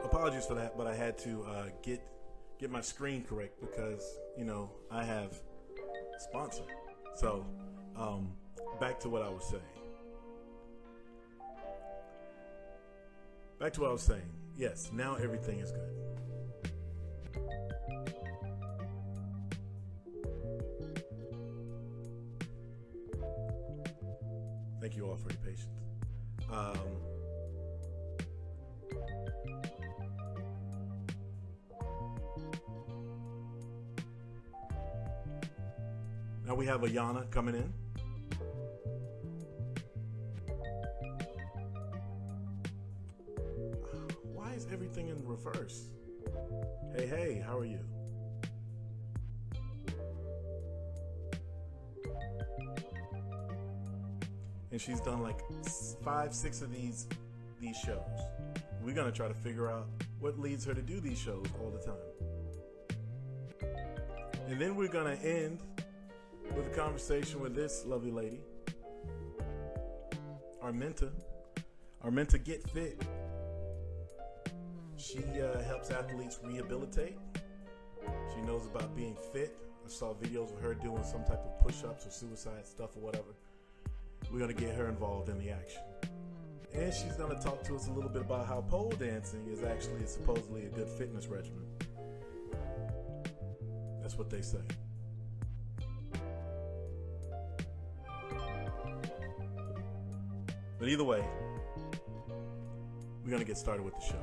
apologies for that, but I had to get my screen correct because I have a sponsor. So back to what I was saying. Yes, now everything is good. Thank you all for your patience. Now we have Ayana coming in. Why is everything in reverse? Hey, how are you? And she's done like 5-6 of these shows. We're gonna try to figure out what leads her to do these shows all the time. And then we're gonna end with a conversation with this lovely lady, Arminta Get Fit. She helps athletes rehabilitate. She knows about being fit. I saw videos of her doing some type of push-ups or suicide stuff or whatever. We're going to get her involved in the action. And she's going to talk to us a little bit about how pole dancing is actually supposedly a good fitness regimen. That's what they say. But either way, we're going to get started with the show.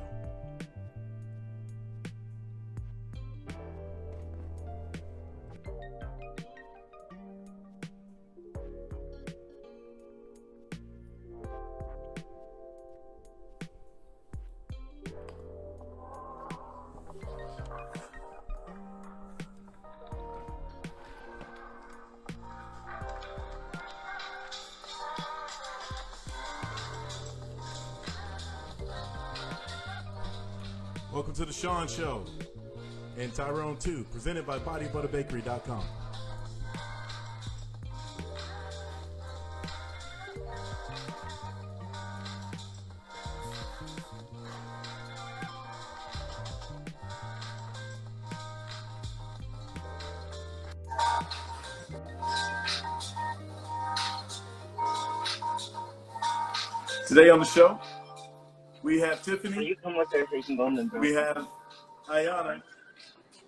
Welcome to the Shawn Show and Tyrone 2, presented by BodyButterBakery.com. Today on the show, we have Tiffany, we have Ayana,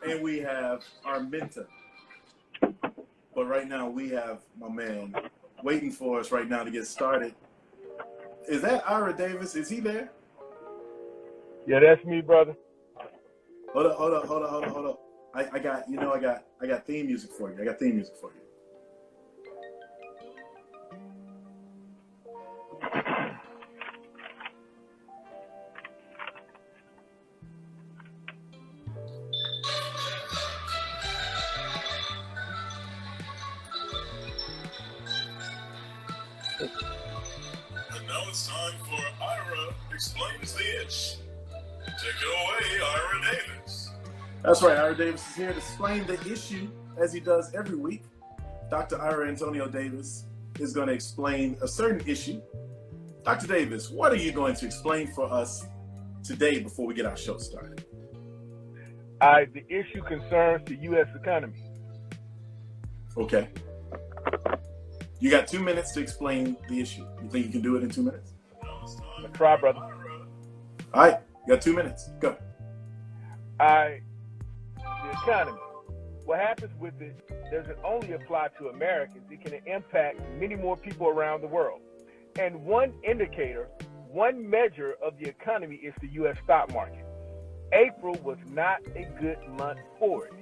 and we have Arminta. But right now, we have my man waiting for us right now to get started. Is that Ira Davis? Is he there? Yeah, that's me, brother. Hold up. I got theme music for you. And now it's time for Ira Explains the Itch. Take it away, Ira Davis. That's right, Ira Davis is here to explain the issue as he does every week. Dr. Ira Antonio Davis is going to explain a certain issue. Dr. Davis, what are you going to explain for us today before we get our show started? The issue concerns the U.S. economy. Okay. You got 2 minutes to explain the issue. You think you can do it in 2 minutes? Let's try, brother. All right. You got 2 minutes. Go. The economy. What happens with it doesn't only apply to Americans. It can impact many more people around the world. And one indicator, one measure of the economy is the U.S. stock market. April was not a good month for it.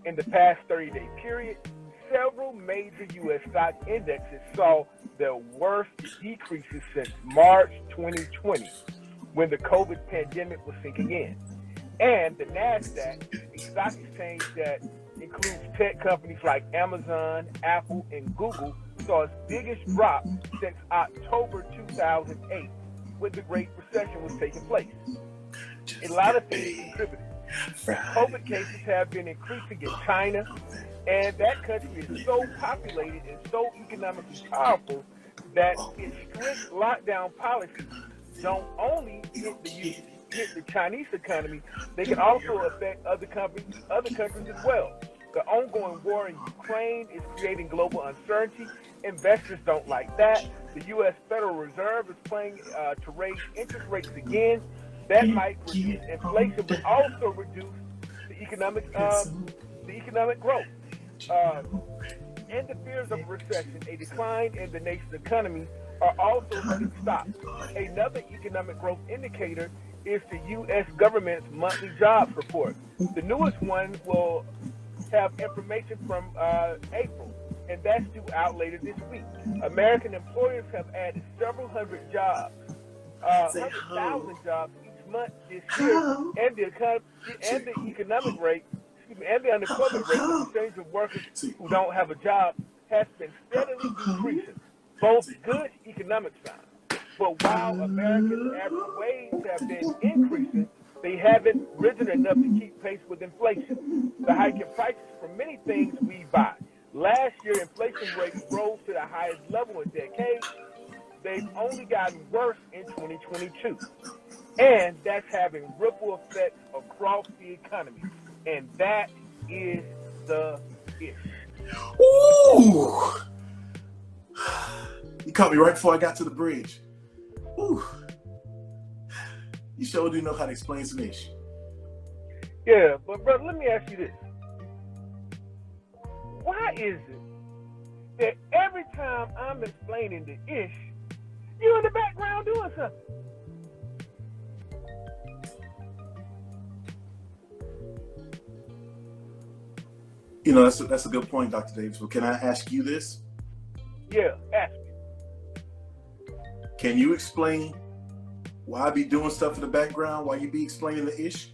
In the past 30-day period, several major U.S. stock indexes saw their worst decreases since March 2020, when the COVID pandemic was sinking in. And the NASDAQ, a stock exchange that includes tech companies like Amazon, Apple, and Google, saw its biggest drop since October 2008, when the Great Recession was taking place. A lot of things contributed. COVID cases have been increasing in China, and that country is so populated and so economically powerful that its strict lockdown policies don't only hit the hit the Chinese economy, they can also affect other countries as well. The ongoing war in Ukraine is creating global uncertainty. Investors don't like that. The U.S. Federal Reserve is planning to raise interest rates again. That might reduce inflation, but also reduce the economic growth. And the fears of recession, a decline in the nation's economy, are also hitting stop. Another economic growth indicator is the U.S. government's monthly jobs report. The newest one will have information from April, and that's due out later this week. American employers have added several hundred jobs, 100,000 jobs each month this year, and the economic rate, and the unemployment rate, the percentage of workers who don't have a job, has been steadily decreasing. Both good economic signs. But while Americans' average wage have been increasing, they haven't risen enough to keep pace with inflation. The hike in prices for many things we buy. Last year, inflation rates rose to the highest level in decades. They've only gotten worse in 2022. And that's having ripple effects across the economy. And that is the issue. Ooh! You caught me right before I got to the bridge. Ooh. You sure do know how to explain some issue. Yeah, but brother, let me ask you this. Why is it that every time I'm explaining the ish, you're in the background doing something? You know, that's a good point, Dr. Davis. Well, can I ask you this? Yeah, ask me. Can you explain why I be doing stuff in the background while you be explaining the ish?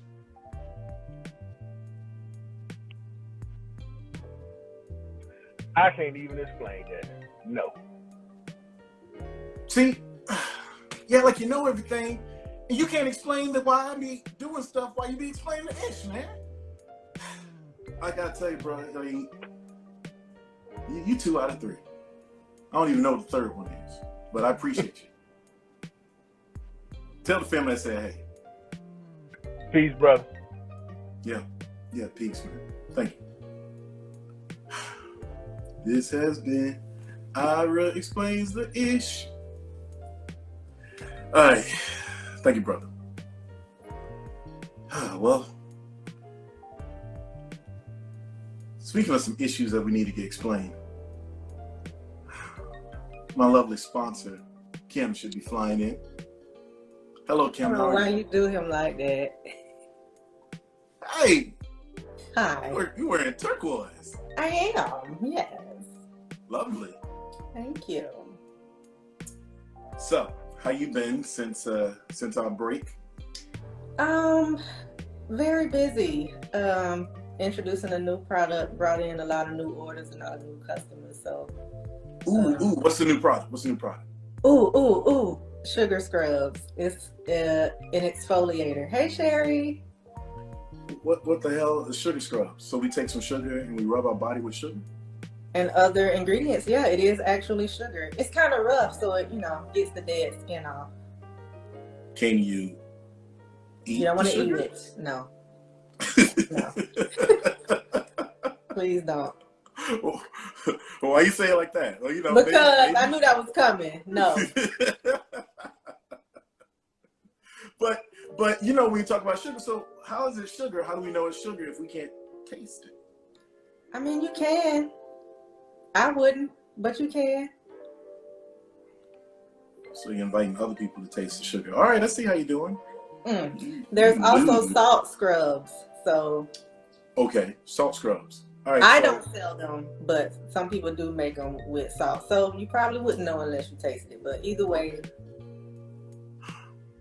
I can't even explain that. No. See, yeah, like you know everything, and you can't explain why I be doing stuff while you be explaining the ish, man. I gotta tell you, bro, I mean, you 2 out of 3. I don't even know what the third one is, but I appreciate you. Tell the family I said hey. Peace, brother. Yeah, peace, man. Thank you. This has been Ira Explains the Ish. All right. Thank you, brother. Well, speaking of some issues that we need to get explained, my lovely sponsor, Kim, should be flying in. Hello, Kim. I don't know why you do him like that. Hey. Hi. You wearing turquoise. I am, yes. Lovely. Thank you. So, how you been since our break? Very busy. Introducing a new product, brought in a lot of new orders and a lot of new customers. So, ooh, what's the new product? Ooh, sugar scrubs. It's an exfoliator. Hey, Sherry. What the hell is sugar scrubs? So we take some sugar and we rub our body with sugar? And other ingredients. Yeah, it is actually sugar. It's kind of rough, so it, gets the dead skin off. Can you eat You don't want to eat sugar? it. No. No. Please don't. Well, why you say it like that? Well, Because maybe. I knew that was coming. No. But when you talk about sugar, so how is it sugar? How do we know it's sugar if we can't taste it? I mean, you can. I wouldn't, but you can. So you're inviting other people to taste the sugar. All right, let's see how you're doing. There's also salt scrubs. So. Okay, salt scrubs. All right. I don't sell them, but some people do make them with salt. So you probably wouldn't know unless you tasted it. But either way.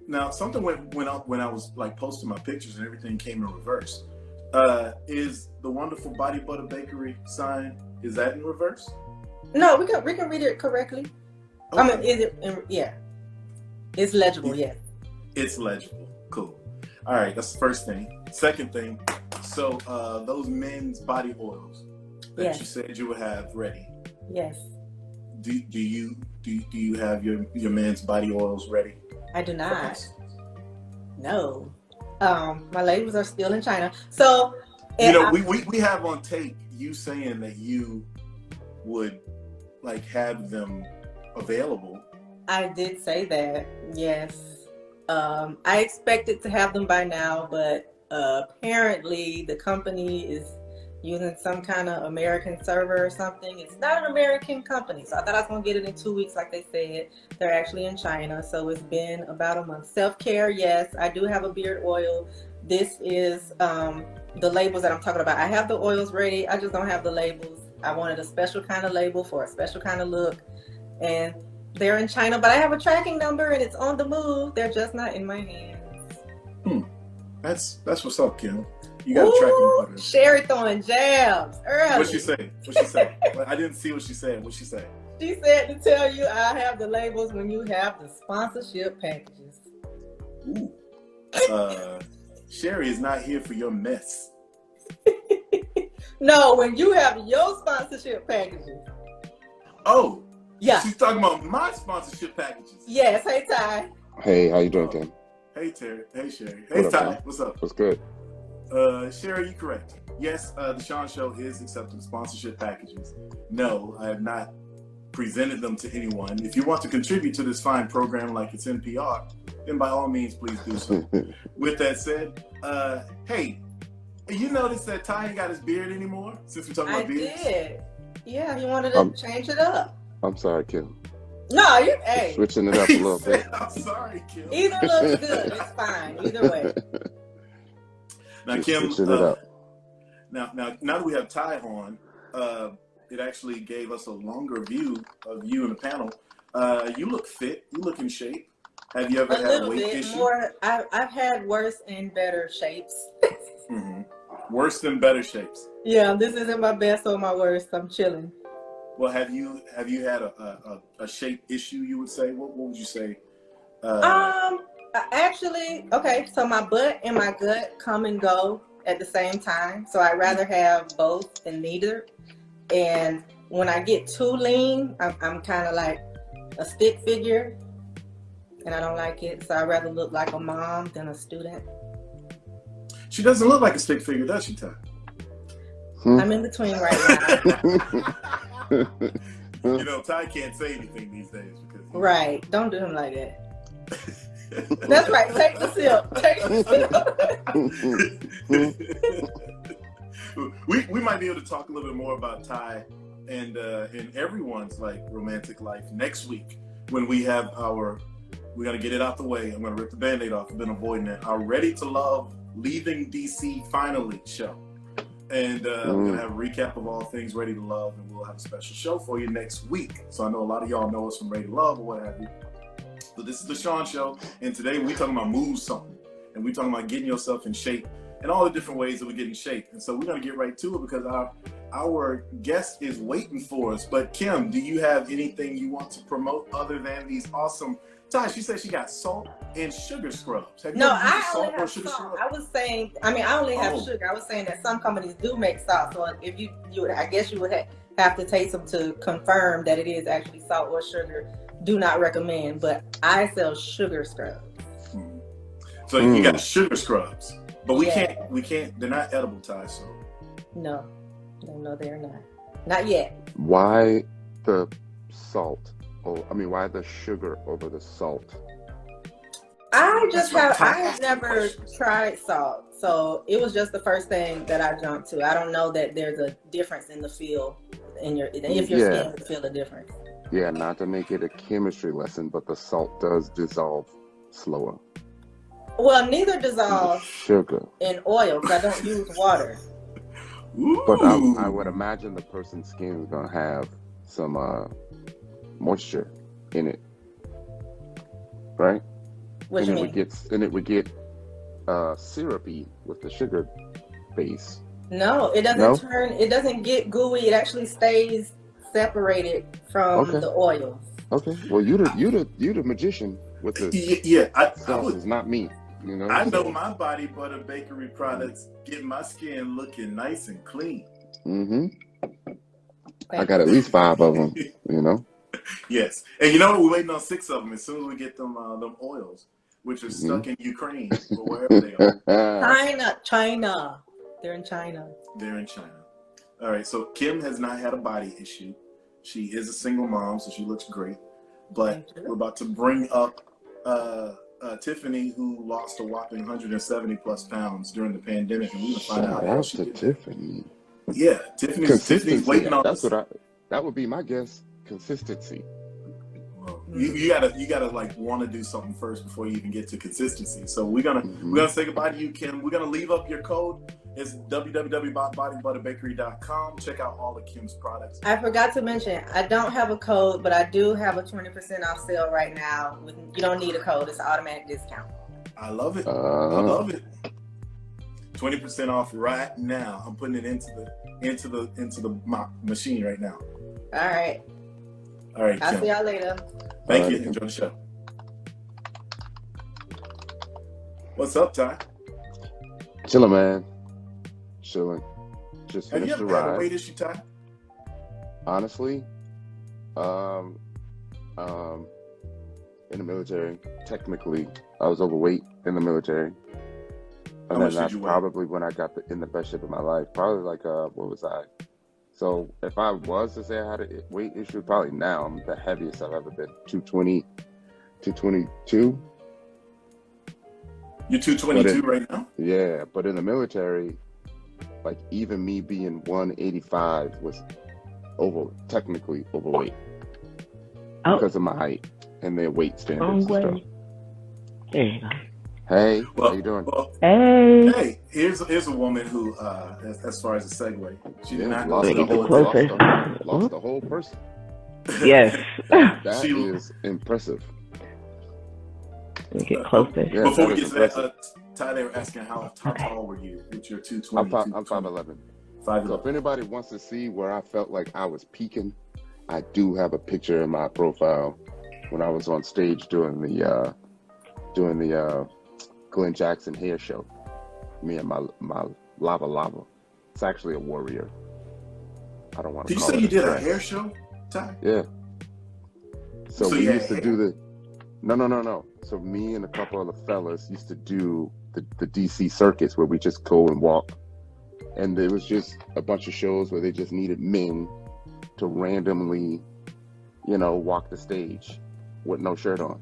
Now, something went up when I was like posting my pictures and everything came in reverse. Is the Wonderful Body Butter Bakery sign, is that in reverse? No, we can read it correctly. Okay. I mean, yeah. It's legible, yeah. It's legible. Cool. All right, that's the first thing. Second thing, so those men's body oils that you said you would have ready. Yes. Do you have your men's body oils ready? I do not. No. My labels are still in China. So, You know, we have on tape you saying that you would like have them available. I did say that, yes. I expected to have them by now, but apparently the company is using some kind of American server or something. It's not an American company, so I thought I was going to get it in 2 weeks like they said. They're actually in China, so it's been about a month. Self-care, yes. I do have a beard oil. This is the labels that I'm talking about. I have the oils ready. I just don't have the labels. I wanted a special kind of label for a special kind of look, and they're in China, but I have a tracking number and it's on the move. They're just not in my hands. That's what's up, Kim. You got a tracking number. Sherry throwing jabs early. What'd she say? What'd she say? I didn't see what she said. What'd she say? She said to tell you I have the labels when you have the sponsorship packages. Ooh. Sherry is not here for your mess. No, when you have your sponsorship packages. Oh. Yeah. She's talking about my sponsorship packages. Yes. Hey, Ty. Hey, how you doing, Tim? Hey, Terry. Hey, Sherry. Hey, What up, Ty. man? What's up? What's good? Sherry, you correct. Yes, the Shawn Show is accepting sponsorship packages. No, I have not presented them to anyone. If you want to contribute to this fine program like it's NPR, then by all means, please do so. With that said, hey, you notice that Ty ain't got his beard anymore since we're talking about beards? I did. Yeah, he wanted to change it up. I'm sorry, Kim. No, you, hey. Switching it up a little bit. I'm sorry, Kim. Either looks good. It's fine. Either way. Now, Just Kim, switching it up. now that we have Ty on, it actually gave us a longer view of you in the panel. You look fit. You look in shape. Have you ever had a weight issue? More. I've had worse and better shapes. Mm-hmm. Worse than better shapes. Yeah, this isn't my best or my worst. I'm chilling. Well, have you had a shape issue? You would say. What would you say? Actually, okay. So my butt and my gut come and go at the same time. So I'd rather have both than neither. And when I get too lean, I'm kind of like a stick figure, and I don't like it. So I'd rather look like a mom than a student. She doesn't look like a stick figure, does she, Ty? I'm in between right now. You know, Ty can't say anything these days because Right. Don't do him like that. That's right. Take the sip. Take the sip. we might be able to talk a little bit more about Ty and everyone's like romantic life next week when we have we're gonna get it out the way. I'm gonna rip the Band-Aid off. I've been avoiding it. Our Ready to Love Leaving DC Finally show. And we're going to have a recap of all things Ready to Love, and we'll have a special show for you next week. So I know a lot of y'all know us from Ready to Love or what have you. But this is the Shawn Show, and today we're talking about move something. And we're talking about getting yourself in shape and all the different ways that we get in shape. And so we're going to get right to it because our guest is waiting for us. But Kim, do you have anything you want to promote other than these awesome... Ty, she said she got salt and sugar scrubs. Have you No, ever used I only have sugar salt. scrub? I was saying, I only have sugar. I was saying that some companies do make salt. So if you would, I guess you would have to taste them to confirm that it is actually salt or sugar. Do not recommend, but I sell sugar scrubs. So you got sugar scrubs, but we can't. They're not edible, Ty. So no, they're not. Not yet. Why the salt? Why the sugar over the salt? I have never tried salt, so it was just the first thing that I jumped to. I don't know that there's a difference in the feel if your skin would feel a difference. Yeah, not to make it a chemistry lesson, but the salt does dissolve slower. Well, neither dissolves sugar in oil because I don't use water. But I would imagine the person's skin is gonna have some moisture in it, right? What do you mean? It would get syrupy with the sugar base. No, it doesn't turn. It doesn't get gooey. It actually stays separated from the oils. Okay. Well, you the magician with the sauces, not me. You know. I know my body butter bakery products get my skin looking nice and clean. Mm-hmm. I got at least 5 of them. You know. Yes, and you know what? We're waiting on 6 of them. As soon as we get them oils, which are stuck in Ukraine or wherever they are. China. They're in China. They're in China. All right, so Kim has not had a body issue. She is a single mom, so she looks great. But we're about to bring up Tiffany, who lost a whopping 170 plus pounds during the pandemic, and we're gonna find out how she did Tiffany. Yeah, Tiffany's waiting on us. That would be my guess. Consistency. Well, you gotta like want to do something first before you even get to consistency. So we're gonna say goodbye to you, Kim. We're gonna leave up your code. It's www.bodybutterbakery.com. Check out all of Kim's products. I forgot to mention, I don't have a code, but I do have a 20% off sale right now. You don't need a code; it's an automatic discount. I love it. I love it. 20% off right now. I'm putting it into the machine right now. All right. All right. I'll Kim. see y'all later. Thank you. Enjoy the show. What's up, Ty? Chilling, man. Chilling. Just Have you finished the ever had a ride. weight issue, Ty? Honestly, in the military, technically, I was overweight in the military. And then that's probably when I got in the best shape of my life. Probably like, what was I? So if I was to say I had a weight issue, probably now I'm the heaviest I've ever been. 220, 222. You're 222 right now? Yeah, but in the military, like even me being 185 was technically overweight because of my height and their weight standards and stuff. There you go. Hey, how you doing? Hey, here's a woman who, as far as a segue, she did not lost go the whole person. Yes. That is impressive. Get closer. Yeah, before we get to that, Ty, they were asking how tall were you with your 220? I'm 5'11". 5'11". So if anybody wants to see where I felt like I was peaking, I do have a picture in my profile when I was on stage doing the Glenn Jackson hair show. Me and my lava. It's actually a warrior. I don't want to. Did you say you did a hair show, Ty? Yeah. So we used to do the. No. So me and a couple of the fellas used to do the DC circuits where we just go and walk. And there was just a bunch of shows where they just needed men to randomly, walk the stage with no shirt on.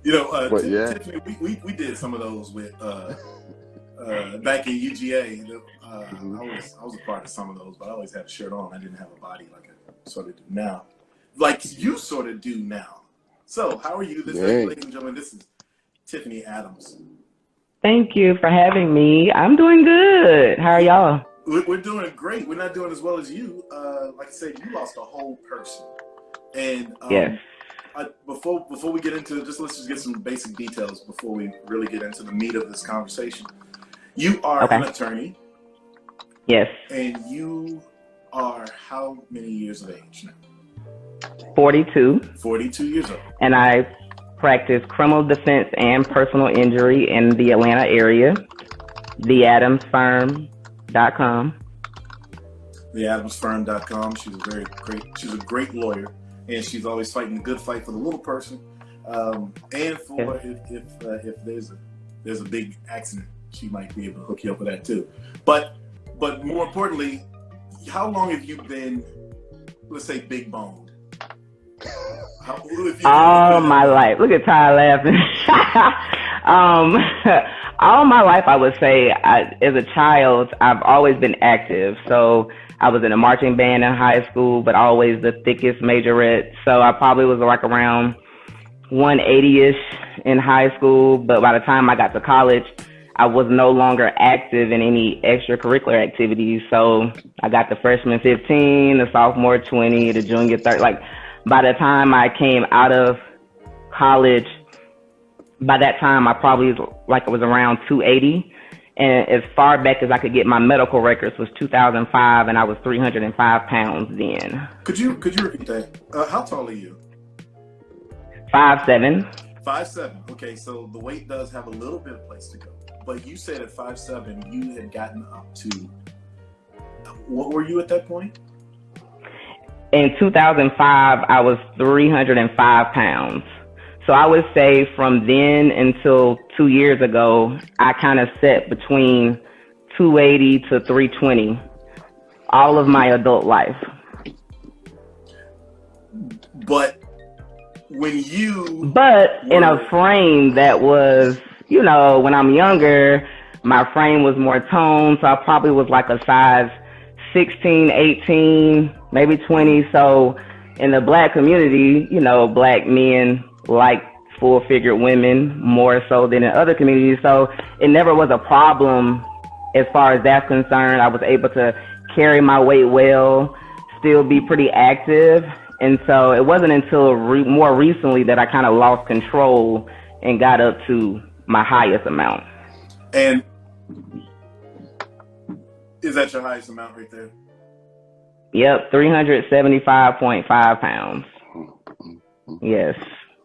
Tiffany, we did some of those with back in UGA. I was a part of some of those, but I always had a shirt on. I didn't have a body like I sort of do now. Like you sort of do now. So, how are you? Ladies and gentlemen, this is Tiffany Adams. Thank you for having me. I'm doing good. How are y'all? We're doing great. We're not doing as well as you. Like I said, you lost a whole person. And yes. Before we get into it, let's just get some basic details before we really get into the meat of this conversation. You are an attorney. Yes. And you are how many years of age now? 42. 42 years old. And I practice criminal defense and personal injury in the Atlanta area. TheAdamsFirm.com. TheAdamsFirm.com. She's a great lawyer, and she's always fighting the good fight for the little person. And for if there's a big accident, she might be able to hook you up with that too. But more importantly, how long have you been, let's say, big boned? All my life. Look at Ty laughing. All my life, I would say, as a child, I've always been active. So I was in a marching band in high school, but always the thickest majorette. So I probably was like around 180-ish in high school. But by the time I got to college, I was no longer active in any extracurricular activities. So I got the freshman 15, the sophomore 20, the junior 30. Like by the time I came out of college, by that time I probably was around 280. And as far back as I could get my medical records was 2005, and I was 305 pounds then. Could you repeat that? How tall are you? 5'7". 5'7". Okay, so the weight does have a little bit of place to go. But you said at 5'7", you had gotten up to, what were you at that point? In 2005, I was 305 pounds. So I would say from then until 2 years ago, I kind of set between 280 to 320 all of my adult life. But when you... But in a frame that was, you know, when I'm younger, my frame was more toned, so I probably was like a size 16, 18, maybe 20. So in the black community, you know, black men like full-figured women more so than in other communities. So it never was a problem as far as that's concerned. I was able to carry my weight well, still be pretty active. And so it wasn't until more recently that I kind of lost control and got up to my highest amount. And is that your highest amount right there? Yep, 375.5 pounds. Yes.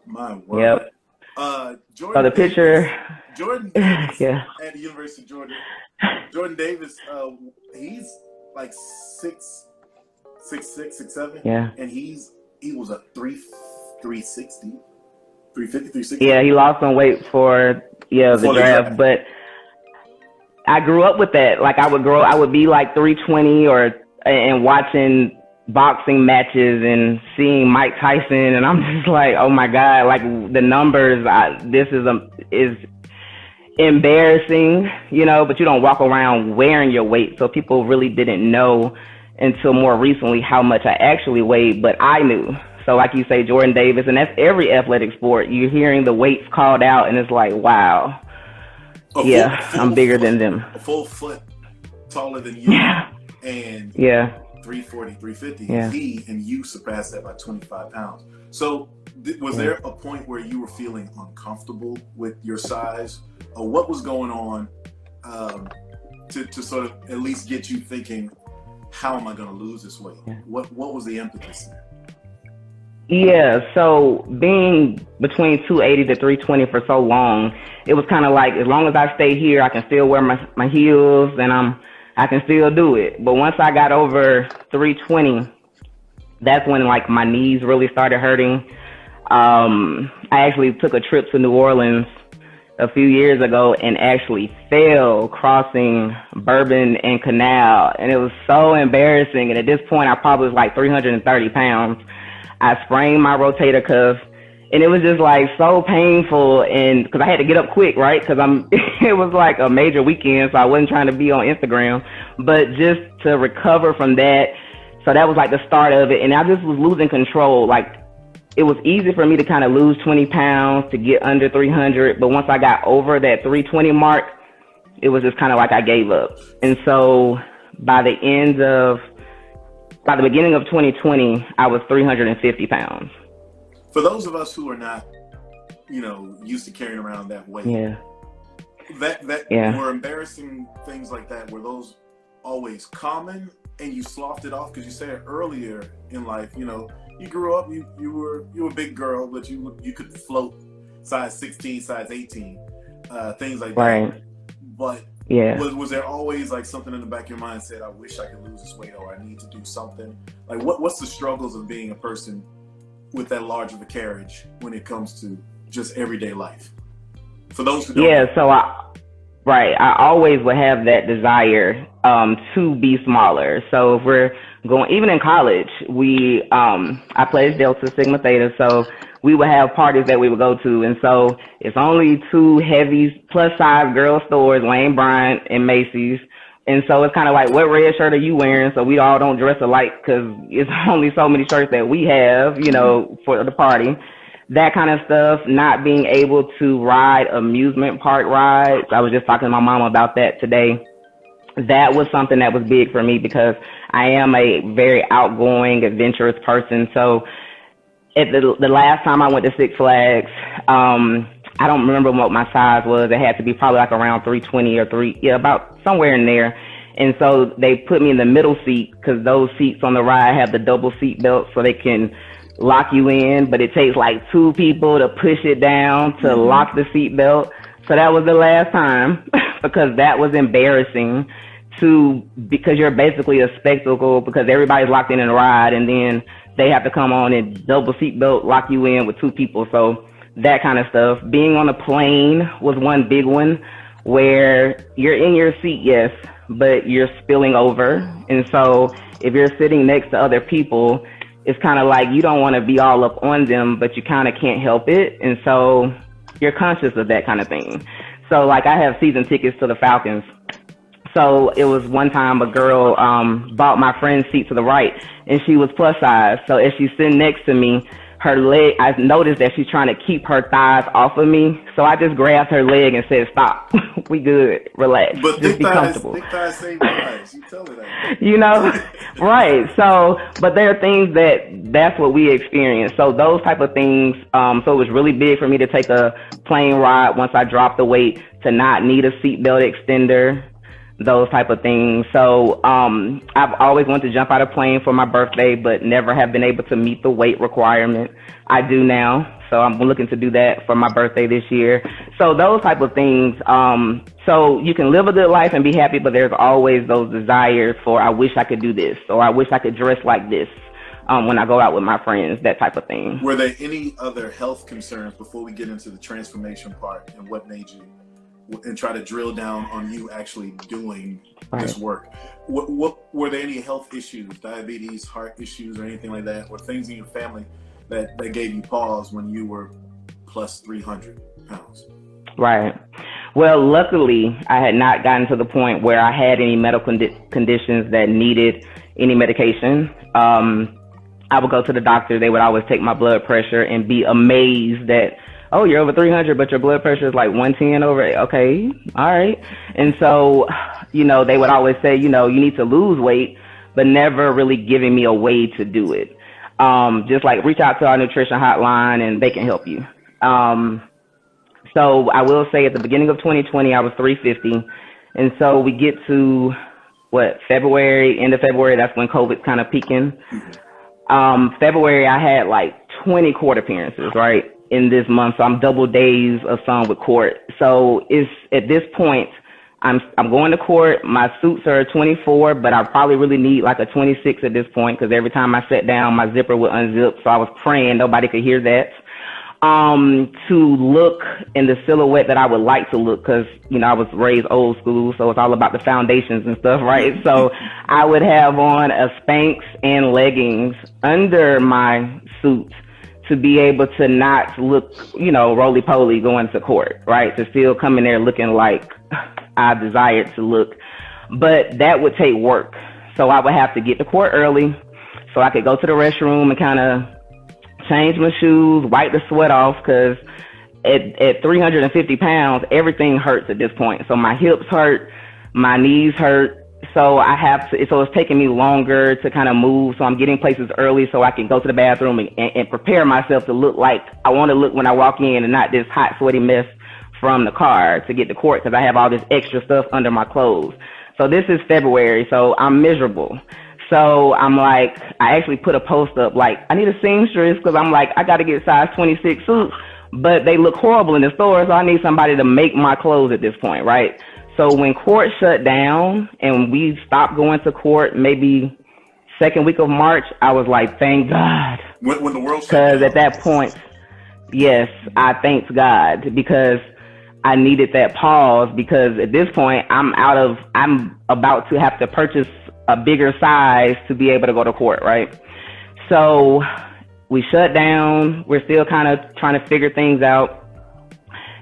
My word. Yep. Jordan so the picture. Jordan Davis yeah. at the University of Georgia. Jordan Davis, he's like 6'6", 6'7". Yeah. And he was a 360, 360. Yeah, he lost some weight for the draft, but I grew up with that. Like I would be like 320 and watching boxing matches and seeing Mike Tyson, and I'm just like, oh my God, like the numbers, this is embarrassing, you know, but you don't walk around wearing your weight. So people really didn't know until more recently how much I actually weighed, but I knew. So like you say, Jordan Davis, and that's every athletic sport. You're hearing the weights called out and it's like, wow. I'm bigger than them. A full foot taller than you. Yeah. And 340, 350. Yeah. He and you surpassed that by 25 pounds. So was there a point where you were feeling uncomfortable with your size? Or what was going on to sort of at least get you thinking, how am I going to lose this weight? Yeah. What was the impetus there? Yeah, so being between 280 to 320 for so long, it was kind of like, as long as I stay here, I can still wear my heels and I can still do it. But once I got over 320, that's when like my knees really started hurting. I actually took a trip to New Orleans a few years ago and actually fell crossing Bourbon and Canal. And it was so embarrassing. And at this point, I probably was like 330 pounds. I sprained my rotator cuff, and it was just like so painful. And because I had to get up quick, right? Because it was like a major weekend, so I wasn't trying to be on Instagram, but just to recover from that. So that was like the start of it. And I just was losing control. Like it was easy for me to kind of lose 20 pounds to get under 300. But once I got over that 320 mark, it was just kind of like I gave up. And so by the beginning of 2020, I was 350 pounds. For those of us who are not, you know, used to carrying around that weight, were embarrassing things like that, were those always common and you sloughed it off? Because you said earlier in life, you know, you grew up, you were a big girl, but you could float size 16, size 18, things like that. But was there always like something in the back of your mind said, I wish I could lose this weight, or I need to do something? Like what's the struggles of being a person with that large of a carriage when it comes to just everyday life? For those who don't know. I always would have that desire to be smaller. So if we're going, even in college, I played Delta Sigma Theta, so we would have parties that we would go to. And so it's only two heavy plus size girl stores, Lane Bryant and Macy's. And so it's kind of like, what red shirt are you wearing? So we all don't dress alike because it's only so many shirts that we have, you know, for the party. That kind of stuff, not being able to ride amusement park rides. I was just talking to my mom about that today. That was something that was big for me because I am a very outgoing, adventurous person. So at the last time I went to Six Flags, I don't remember what my size was. It had to be probably like around 320 or about somewhere in there. And so they put me in the middle seat because those seats on the ride have the double seat belts so they can lock you in, but it takes like two people to push it down to lock the seat belt. So that was the last time because that was embarrassing because you're basically a spectacle because everybody's locked in the ride and then they have to come on and double seat belt lock you in with two people. So that kind of stuff. Being on a plane was one big one where you're in your seat, yes, but you're spilling over. And so if you're sitting next to other people, it's kind of like you don't want to be all up on them, but you kind of can't help it. And so you're conscious of that kind of thing. So like I have season tickets to the Falcons. So it was one time a girl bought my friend's seat to the right, and she was plus size. So as she's sitting next to me, her leg, I noticed that she's trying to keep her thighs off of me. So I just grabbed her leg and said, stop. We good. Relax. But just be comfortable. Thick thighs save lives. You tell her that. You know, right. So, but there are things that's what we experience. So those type of things. So it was really big for me to take a plane ride once I dropped the weight, to not need a seatbelt extender, those type of things. So I've always wanted to jump out of a plane for my birthday, but never have been able to meet the weight requirement. I do now. So I'm looking to do that for my birthday this year. So those type of things. So you can live a good life and be happy, but there's always those desires for, I wish I could do this, or I wish I could dress like this when I go out with my friends, that type of thing. Were there any other health concerns before we get into the transformation part and what made you, and try to drill down on you actually doing this work? What were there any health issues, diabetes, heart issues, or anything like that, or things in your family that gave you pause when you were plus 300 pounds? Right. Well, luckily, I had not gotten to the point where I had any medical conditions that needed any medication. I would go to the doctor. They would always take my blood pressure and be amazed that, oh, you're over 300, but your blood pressure is like 110 over. Okay, all right. And so, you know, they would always say, you know, you need to lose weight, but never really giving me a way to do it. Just like reach out to our nutrition hotline and they can help you. So I will say at the beginning of 2020, I was 350. And so we get to February, end of February, that's when COVID's kind of peaking. February, I had like 20 court appearances, right, in this month. So I'm double days of some with court. So it's at this point, I'm going to court. My suits are a 24, but I probably really need like a 26 at this point, because every time I sat down, my zipper would unzip. So I was praying nobody could hear that. To look in the silhouette that I would like to look, because, you know, I was raised old school, so it's all about the foundations and stuff, right? So I would have on a Spanx and leggings under my suit to be able to not look, you know, roly-poly going to court, right? To still come in there looking like I desired to look. But that would take work. So I would have to get to court early so I could go to the restroom and kind of change my shoes, wipe the sweat off, because at 350 pounds, everything hurts at this point. So my hips hurt, my knees hurt. So I have to, so it's taking me longer to kind of move. So I'm getting places early so I can go to the bathroom and prepare myself to look like I want to look when I walk in, and not this hot, sweaty mess from the car to get to court, because I have all this extra stuff under my clothes. So this is February, so I'm miserable. So I'm like, I actually put a post up like, I need a seamstress, because I'm like, I got to get size 26 suits, but they look horrible in the store, so I need somebody to make my clothes at this point, right? So when court shut down and we stopped going to court, maybe second week of March, I was like, thank God. When the world shut down. Because at that point, yes, I thanked God, because I needed that pause, because at this point, I'm about to have to purchase a bigger size to be able to go to court, right? So we shut down. We're still kind of trying to figure things out.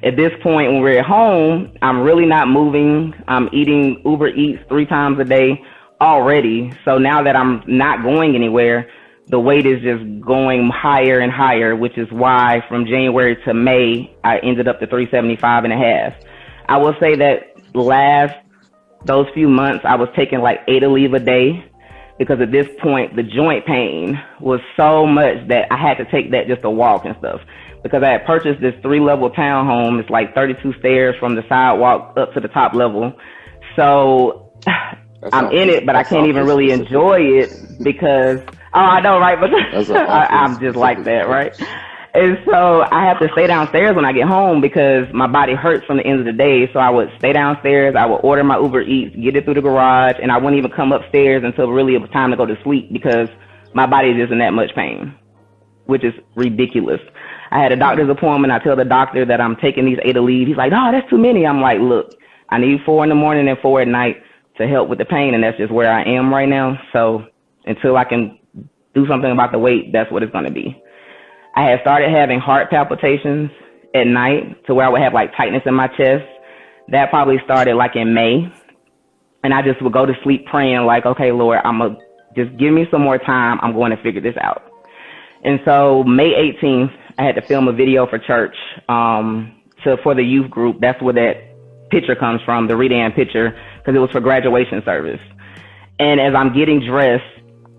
At this point, when we're at home, I'm really not moving. I'm eating Uber Eats 3 times a day already. So now that I'm not going anywhere, the weight is just going higher and higher, which is why from January to May, I ended up to 375 and a half. I will say that those few months, I was taking like 8 Aleve a day, because at this point, the joint pain was so much that I had to take that just to walk and stuff. Because I had purchased this 3-level townhome. It's like 32 stairs from the sidewalk up to the top level. So I'm in it, but I can't even really enjoy it because, oh, I know, right? But I'm just like that, right? And so I have to stay downstairs when I get home because my body hurts from the end of the day. So I would stay downstairs. I would order my Uber Eats, get it through the garage, and I wouldn't even come upstairs until really it was time to go to sleep because my body is just in that much pain. which is ridiculous. I had a doctor's appointment. I tell the doctor that I'm taking these 8 to leave. He's like, "Oh, that's too many." I'm like, "Look, I need 4 in the morning and 4 at night to help with the pain, and that's just where I am right now. So until I can do something about the weight, that's what it's going to be." I had started having heart palpitations at night to where I would have like tightness in my chest. That probably started like in May. And I just would go to sleep praying like, "Okay, Lord, just give me some more time. I'm going to figure this out." And so May 18th, I had to film a video for church for the youth group. That's where that picture comes from, the read-in picture, because it was for graduation service. And as I'm getting dressed,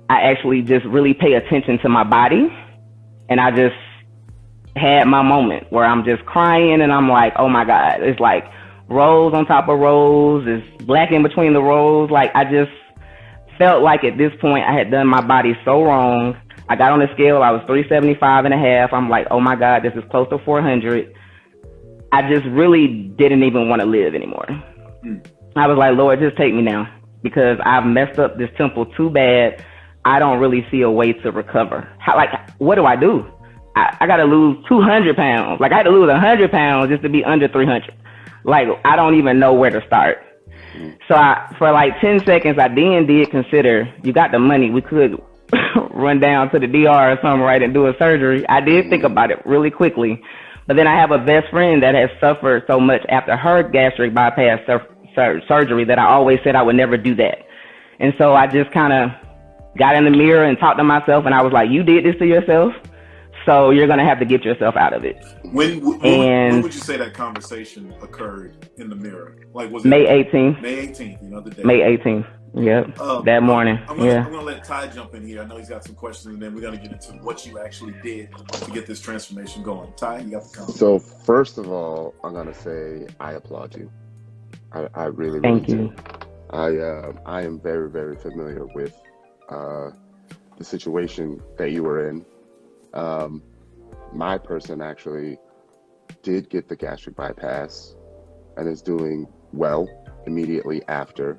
I actually just really pay attention to my body. And I just had my moment where I'm just crying and I'm like, "Oh my God." It's like rows on top of rows. It's black in between the rows. Like I just felt like at this point I had done my body so wrong. I got on the scale. I was 375 and a half. I'm like, "Oh my God, this is close to 400. I just really didn't even want to live anymore. I was like, "Lord, just take me now because I've messed up this temple too bad. I don't really see a way to recover. What do I do? I got to lose 200 pounds. Like I had to lose 100 pounds just to be under 300. Like I don't even know where to start." So for like 10 seconds, I did consider, you got the money, we could run down to the DR or something, right, and do a surgery. I did think about it really quickly. But then I have a best friend that has suffered so much after her gastric bypass surgery that I always said I would never do that. And so I just kind of got in the mirror and talked to myself, and I was like, "You did this to yourself, so you're going to have to get yourself out of it." When would you say that conversation occurred in the mirror? Like was it May 18th? May 18th, the day. May 18th. Yep. That morning. I'm gonna let Ty jump in here. I know he's got some questions, and then we're gonna get into what you actually did to get this transformation going. Ty, you got the comment. So first of all, I'm gonna say I applaud you. I really Thank do. you. I am very, very familiar with the situation that you were in. My person actually did get the gastric bypass and is doing well immediately after.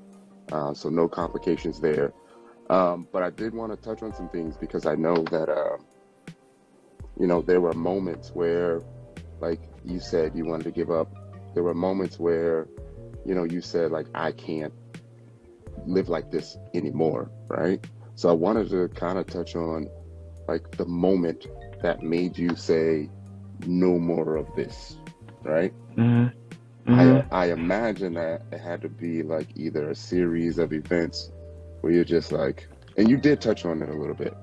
So no complications there. But I did want to touch on some things because I know that, there were moments where, like you said, you wanted to give up. There were moments where, you said, like, "I can't live like this anymore," right? So I wanted to kind of touch on, like, the moment that made you say, "No more of this," right? Mm-hmm. I imagine that it had to be like either a series of events where you're just like, and you did touch on it a little bit,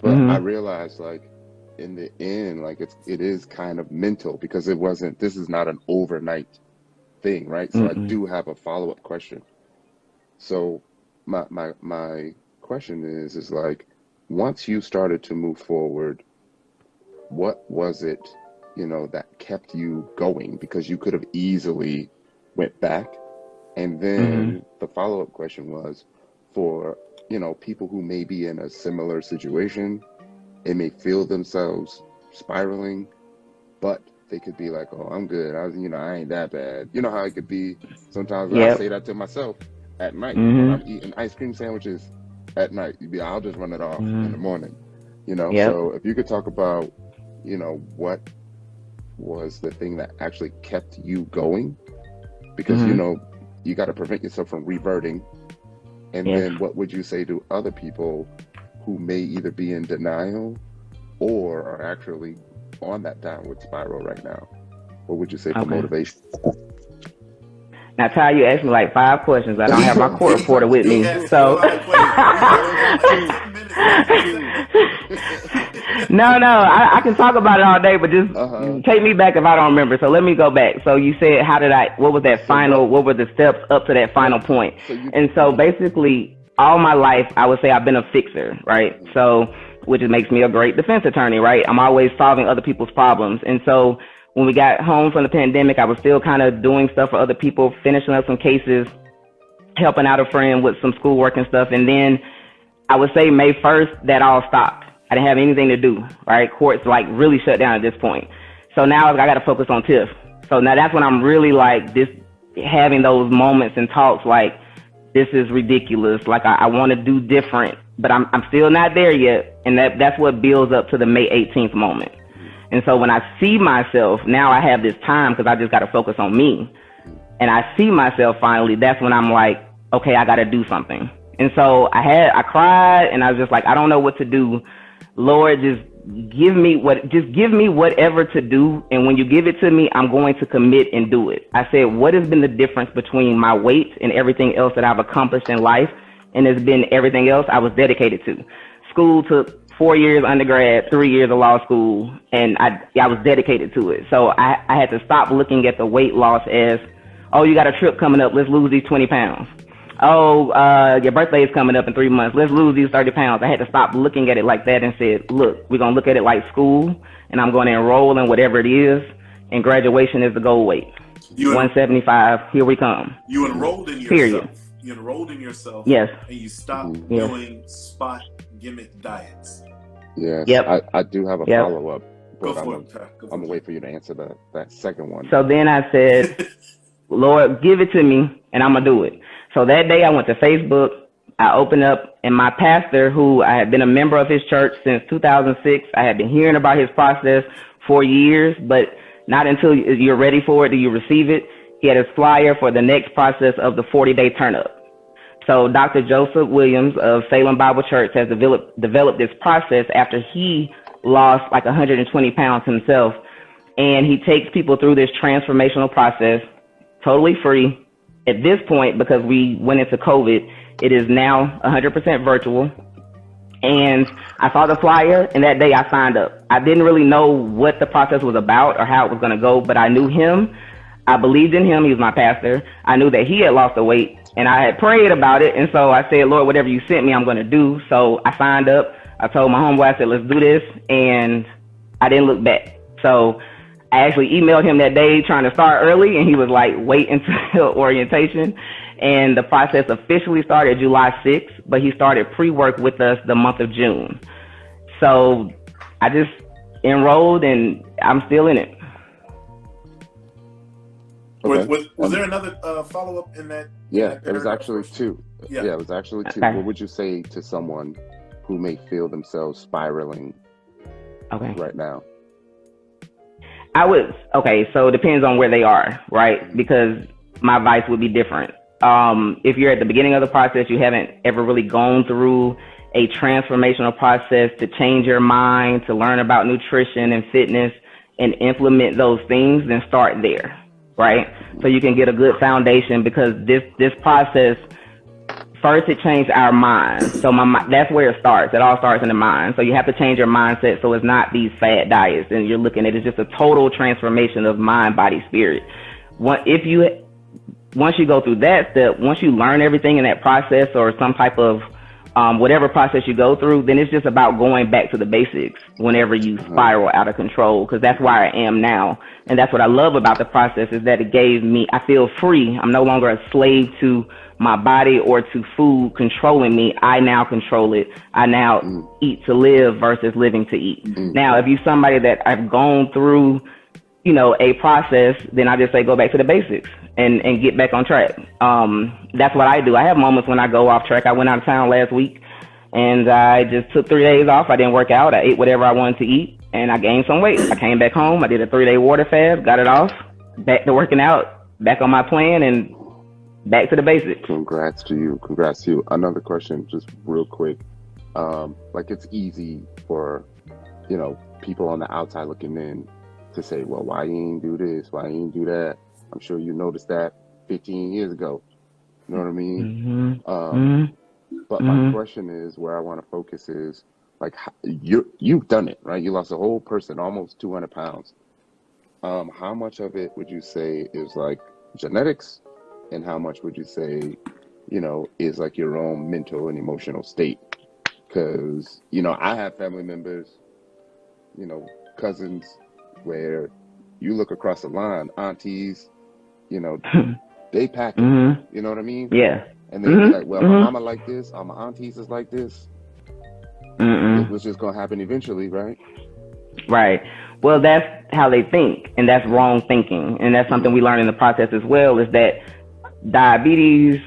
but I realized like in the end, like it is kind of mental because this is not an overnight thing, right? So I do have a follow-up question. So my question is like, once you started to move forward, what was it that kept you going? Because you could have easily went back. And then the follow-up question was for, people who may be in a similar situation, they may feel themselves spiraling, but they could be like, "Oh, I'm good. I ain't that bad." You know how it could be sometimes. I say that to myself at night when I'm eating ice cream sandwiches at night. I'll just run it off in the morning, So if you could talk about, what was the thing that actually kept you going, because you got to prevent yourself from reverting, and then what would you say to other people who may either be in denial or are actually on that downward spiral right now? What would you say for motivation? Now, Ty, you asked me like 5 questions. I don't have my court reporter with me, so. No, I can talk about it all day, but just take me back if I don't remember. So let me go back. So you said, what was that what were the steps up to that final point? And so basically, all my life, I would say I've been a fixer, right? So, which makes me a great defense attorney, right? I'm always solving other people's problems. And so when we got home from the pandemic, I was still kind of doing stuff for other people, finishing up some cases, helping out a friend with some schoolwork and stuff. And then I would say May 1st, that all stopped. I didn't have anything to do, right? Courts like really shut down at this point. So now I got to focus on TIFF. So now that's when I'm really like having those moments and talks like, this is ridiculous. Like I want to do different but I'm still not there yet. And that's what builds up to the May 18th moment. And so when I see myself, now I have this time because I just got to focus on me. And I see myself finally, that's when I'm like, okay, I got to do something. And so I cried and I was just like, I don't know what to do. Lord, just give me whatever to do. And when you give it to me, I'm going to commit and do it. I said, what has been the difference between my weight and everything else that I've accomplished in life? And it's been everything else I was dedicated to. School took 4 years undergrad, 3 years of law school, and I was dedicated to it. So I had to stop looking at the weight loss as, oh, you got a trip coming up, let's lose these 20 pounds. Oh, your birthday is coming up in 3 months, let's lose these 30 pounds. I had to stop looking at it like that and said, look, we're going to look at it like school, and I'm going to enroll in whatever it is, and graduation is the goal weight. 175, here we come. You enrolled in yourself. Period. You enrolled in yourself. Yes. And you stopped doing spot gimmick diets. Yes. Yep. I do have a follow-up. Go for it. I'm going to wait for you to answer that second one. So then I said, Lord, give it to me, and I'm going to do it. So that day I went to Facebook. I opened up, and my pastor, who I had been a member of his church since 2006, I had been hearing about his process for years, but not until you're ready for it do you receive it. He had his flyer for the next process of the 40-day turn-up. So Dr. Joseph Williams of Salem Bible Church has developed this process after he lost like 120 pounds himself. And he takes people through this transformational process, totally free. At this point, because we went into COVID, it is now 100% virtual. And I saw the flyer, and that day I signed up. I didn't really know what the process was about or how it was going to go, but I knew him. I believed in him. He was my pastor. I knew that he had lost the weight, and I had prayed about it. And so I said, Lord, whatever you sent me, I'm going to do. So I signed up. I told my homeboy, I said, let's do this. And I didn't look back. So I actually emailed him that day trying to start early, and he was like, wait until orientation. And the process officially started July 6th, but he started pre-work with us the month of June. So I just enrolled, and I'm still in it. Okay. Was there another follow-up in that? Yeah, it was actually two. Yeah, it was actually two. Okay. What would you say to someone who may feel themselves spiraling right now? So it depends on where they are, right? Because my advice would be different. If you're at the beginning of the process, you haven't ever really gone through a transformational process to change your mind, to learn about nutrition and fitness and implement those things, then start there, right? So you can get a good foundation, because this process, first it changed our mind. So that's where it starts. It all starts in the mind. So you have to change your mindset so it's not these fad diets, and you're looking at it just a total transformation of mind, body, spirit. Once you go through that step, once you learn everything in that process or some type of whatever process you go through, then it's just about going back to the basics whenever you spiral out of control, because that's where I am now. And that's what I love about the process, is that it gave me, I feel free. I'm no longer a slave to my body or to food controlling me. I now control it. I now eat to live versus living to eat. Now, if you're somebody that I've gone through, a process, then I just say go back to the basics and get back on track. That's what I do. I have moments when I go off track. I went out of town last week and I just took 3 days off. I didn't work out. I ate whatever I wanted to eat and I gained some weight. I came back home. I did a 3-day water fast, got it off, back to working out, back on my plan, and back to the basics. Congrats to you. Another question, just real quick. It's easy for, people on the outside looking in to say, well, why you ain't do this? Why you ain't do that? I'm sure you noticed that 15 years ago. You know what I mean? But my question is, where I want to focus is, you've done it, right? You lost a whole person, almost 200 pounds. How much of it would you say is genetics? And how much would you say, is your own mental and emotional state? Because, I have family members, cousins, where you look across the line, aunties, they pack it. You know what I mean? Yeah. And they'd be like, well, my mama like this, my aunties is like this. It was just going to happen eventually, right? Right. Well, that's how they think, and that's wrong thinking. And that's something we learn in the process as well, is that diabetes,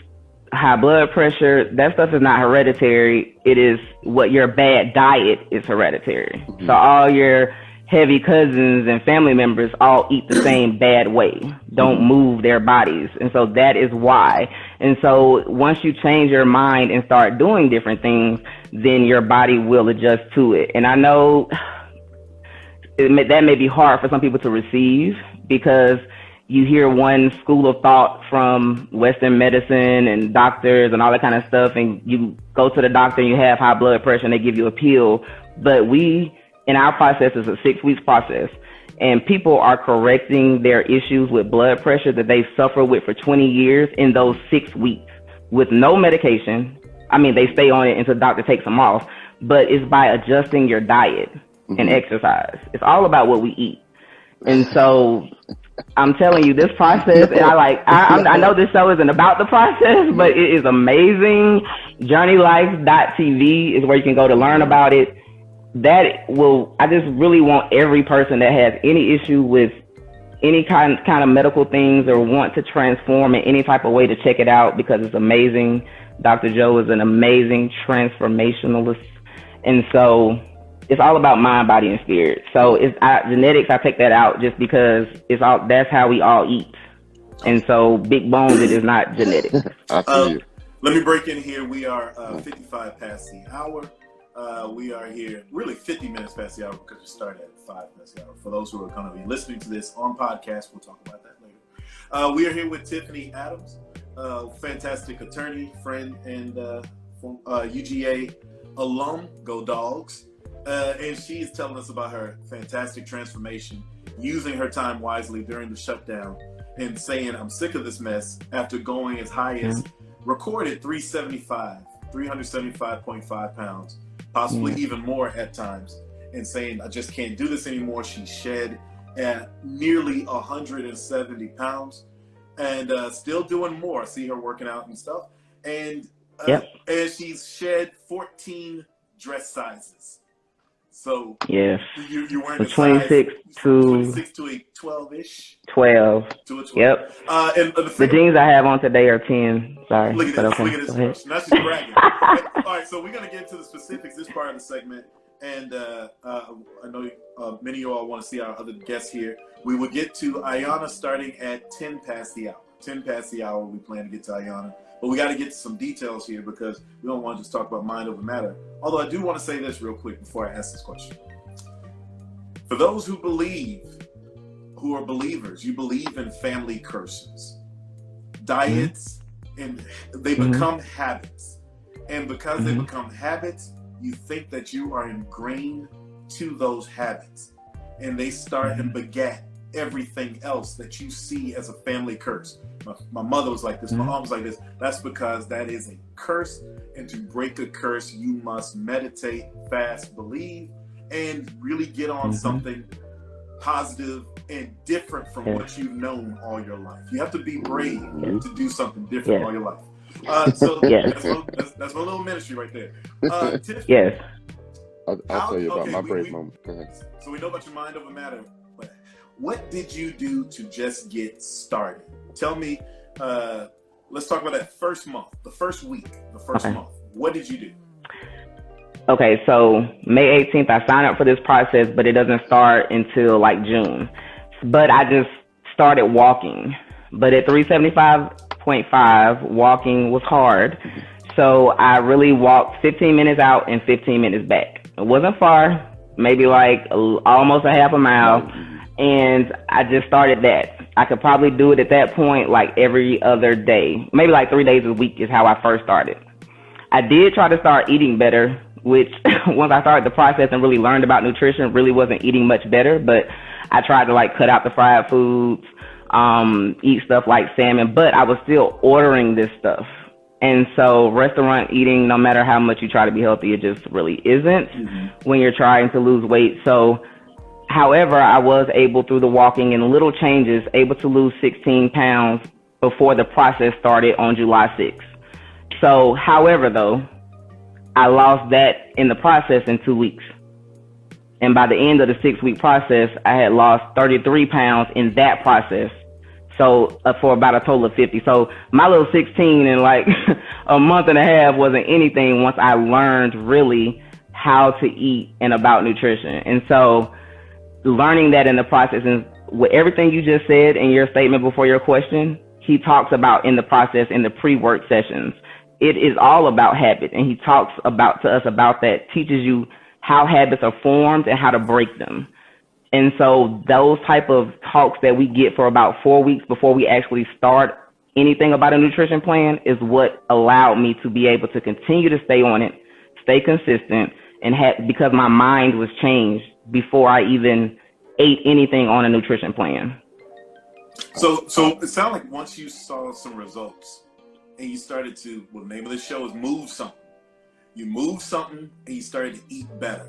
high blood pressure, that stuff is not hereditary. It is what your bad diet is hereditary. So all your heavy cousins and family members all eat the same bad way, don't move their bodies. And so that is why. And so once you change your mind and start doing different things, then your body will adjust to it. And I know that may be hard for some people to receive, because you hear one school of thought from Western medicine and doctors and all that kind of stuff, and you go to the doctor and you have high blood pressure and they give you a pill. But in our process, is a 6-week process, and people are correcting their issues with blood pressure that they suffer with for 20 years in those 6 weeks with no medication. I mean, they stay on it until the doctor takes them off, but it's by adjusting your diet and exercise. It's all about what we eat. And so I'm telling you, this process, and I know this show isn't about the process, but it is amazing. JourneyLife.tv is where you can go to learn about it. I just really want every person that has any issue with any kind of medical things or want to transform in any type of way to check it out, because it's amazing. Dr. Joe is an amazing transformationalist. And so it's all about mind, body, and spirit. So genetics, I take that out just because that's how we all eat. And so big bones, it is not genetics. I feel you. Let me break in here. We are 55 past the hour. We are here really 50 minutes past the hour because we started at 5 past the hour. For those who are going to be listening to this on podcast, we'll talk about that later. We are here with Tiffany Adams, fantastic attorney, friend, and from UGA alum, go Dogs. And she's telling us about her fantastic transformation, using her time wisely during the shutdown, and saying, I'm sick of this mess, after going as high as recorded 375.5 pounds, possibly even more at times, and saying, I just can't do this anymore. She shed at nearly 170 pounds and still doing more. I see her working out and stuff. And she's shed 14 dress sizes. So yes, you're wearing a 26 to a 12-ish. 12. To a 12. Yep. And the jeans I have on today are 10. Sorry. Look at this. Okay. Look at this. Now she's bragging. All right, so we're going to get into the specifics this part of the segment. And I know many of you all want to see our other guests here. We will get to Ayanna starting at 10 past the hour. 10 past the hour, we plan to get to Ayanna. But we got to get to some details here because we don't want to just talk about mind over matter. Although I do want to say this real quick before I ask this question. For those who are believers, you believe in family curses, diets, and they become habits. And because they become habits, you think that you are ingrained to those habits. And they start and beget everything else that you see as a family curse. My mother was like this, my mom was like this. That's because that is a curse, and to break a curse, you must meditate, fast, believe, and really get on something positive and different from what you've known all your life. You have to be brave to do something different all your life. So that's my little ministry right there. Tiff, yes. I'll tell you about my brave moment. Go ahead. So we know about your mind over matter, but what did you do to just get started? Tell me, let's talk about that first month, the first week, the first month. What did you do? Okay, so May 18th, I signed up for this process, but it doesn't start until like June. But I just started walking. But at 375.5, walking was hard. So I really walked 15 minutes out and 15 minutes back. It wasn't far, maybe like almost a half a mile. And I just started that. I could probably do it at that point like every other day. Maybe like 3 days a week is how I first started. I did try to start eating better, which once I started the process and really learned about nutrition, really wasn't eating much better. But I tried to like cut out the fried foods, eat stuff like salmon, but I was still ordering this stuff. And so restaurant eating, no matter how much you try to be healthy, it just really isn't when you're trying to lose weight. So however, I was able, through the walking and little changes, able to lose 16 pounds before the process started on July 6th. So, however, though, I lost that in the process in 2 weeks. And by the end of the 6-week process, I had lost 33 pounds in that process. So for about a total of 50. So my little 16 in like a month and a half wasn't anything once I learned really how to eat and about nutrition. And so learning that in the process, and with everything you just said in your statement before your question, he talks about in the process in the pre-work sessions. It is all about habit, and he talks about to us about that, teaches you how habits are formed and how to break them. And so those type of talks that we get for about 4 weeks before we actually start anything about a nutrition plan is what allowed me to be able to continue to stay on it, stay consistent, and because my mind was changed before I even ate anything on a nutrition plan. So it sounded like once you saw some results and you started to, well, the name of the show is Move Something. You moved something and you started to eat better.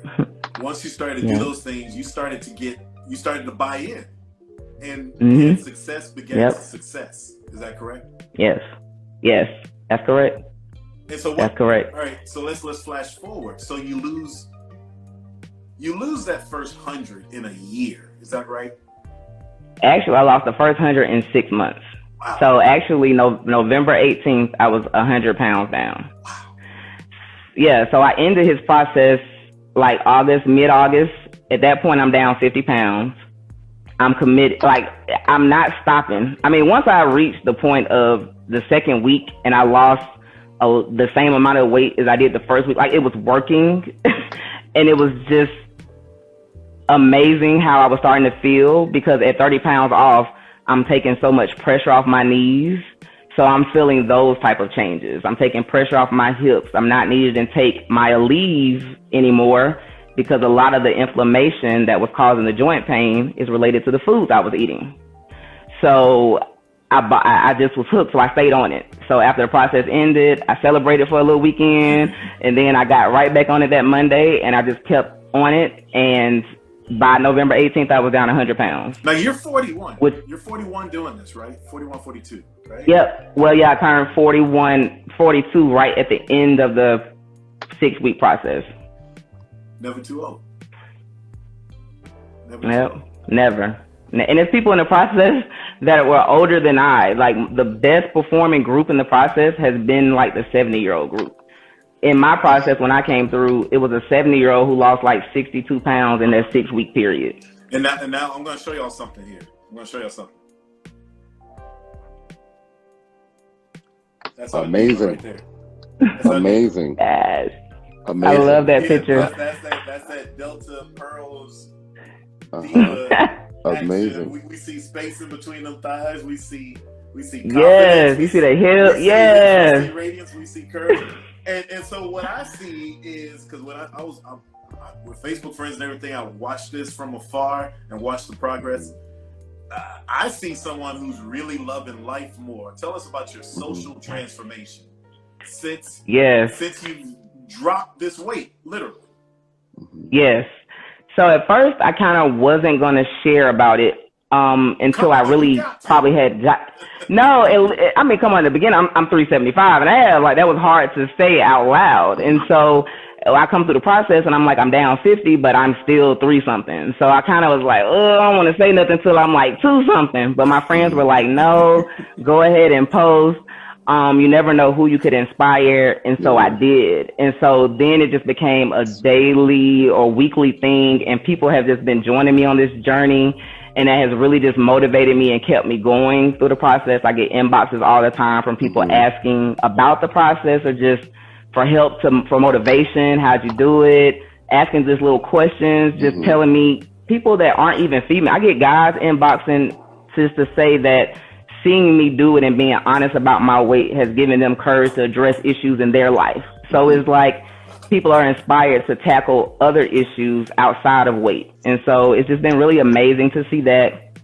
Once you started to do those things, you started to buy in. And success begets success. Is that correct? Yes. Yes, that's correct. And so that's correct. All right, so let's flash forward. So you lose that first 100 in a year. Is that right? Actually, I lost the first 100 in 6 months. Wow. So actually, November 18th, I was 100 pounds down. Wow. Yeah, so I ended his process like mid-August. At that point, I'm down 50 pounds. I'm committed. Like, I'm not stopping. I mean, once I reached the point of the second week and I lost the same amount of weight as I did the first week, like, it was working. And it was just amazing how I was starting to feel, because at 30 pounds off, I'm taking so much pressure off my knees. So I'm feeling those type of changes. I'm taking pressure off my hips. I'm not needing to take my Aleve anymore, because a lot of the inflammation that was causing the joint pain is related to the foods I was eating. So I just was hooked, so I stayed on it. So after the process ended, I celebrated for a little weekend, and then I got right back on it that Monday, and I just kept on it. And by November 18th, I was down 100 pounds. Now you're 41. You're 41 doing this, right? 41, 42, right? Yep. Well, yeah, I turned 41, 42 right at the end of the 6-week process. Never too old. Never. And there's people in the process that were older than I. Like, the best performing group in the process has been like the 70-year-old group. In my process, when I came through, it was a 70-year-old who lost like 62 pounds in that 6-week period. And now I'm going to show y'all something here. That's amazing. Right there. That's amazing. Yes. Amazing. I love that picture. That's that Delta Pearls. Amazing. We see space in between them thighs. We see yes. You see the hip. Yes. We see radiance. We see curves. And so what I see is, because when I was with Facebook friends and everything, I watched this from afar and watched the progress. I see someone who's really loving life more. Tell us about your social transformation since you dropped this weight, literally. Yes. So at first, I kind of wasn't going to share about it until I really probably had. No, I mean, come on. In the beginning, I'm 375, and that was hard to say out loud. And so I come through the process, and I'm like, I'm down 50, but I'm still 3-something. So I kind of was like, oh, I don't want to say nothing until I'm like 2-something. But my friends were like, no, go ahead and post. You never know who you could inspire. And so I did. And so then it just became a daily or weekly thing. And people have just been joining me on this journey. And that has really just motivated me and kept me going through the process. I get inboxes all the time from people asking about the process or just for help, for motivation. How'd you do it? Asking just little questions, just telling me, people that aren't even female. I get guys inboxing just to say that seeing me do it and being honest about my weight has given them courage to address issues in their life. So it's like people are inspired to tackle other issues outside of weight. And so it's just been really amazing to see that.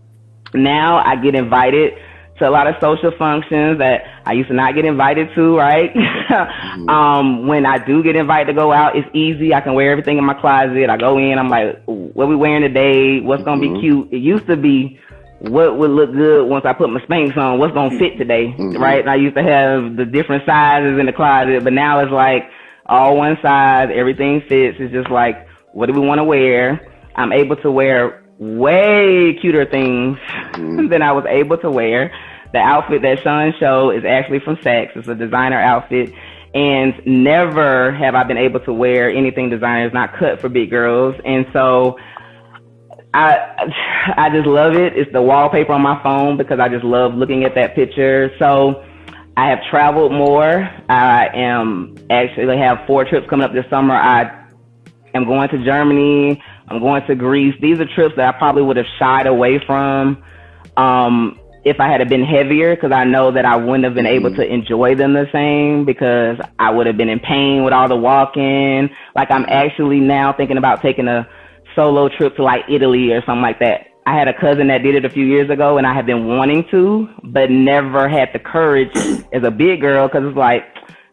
Now I get invited to a lot of social functions that I used to not get invited to, right? When I do get invited to go out, it's easy. I can wear everything in my closet. I go in, I'm like, what we wearing today? What's going to be cute? It used to be, what would look good once I put my Spanx on? What's going to fit today, right? And I used to have the different sizes in the closet, but now it's like all one size, everything fits. It's just like, what do we want to wear? I'm able to wear way cuter things than I was able to wear. The outfit that Shawn showed is actually from Saks. It's a designer outfit. And never have I been able to wear anything designer. It's not cut for big girls. And so I just love it. It's the wallpaper on my phone because I just love looking at that picture. So I have traveled more. I am actually have 4 trips coming up this summer. I am going to Germany. I'm going to Greece. These are trips that I probably would have shied away from if I had been heavier, because I know that I wouldn't have been able to enjoy them the same because I would have been in pain with all the walking. Like, I'm actually now thinking about taking a solo trip to like Italy or something like that. I had a cousin that did it a few years ago, and I have been wanting to, but never had the courage as a big girl, because it's like,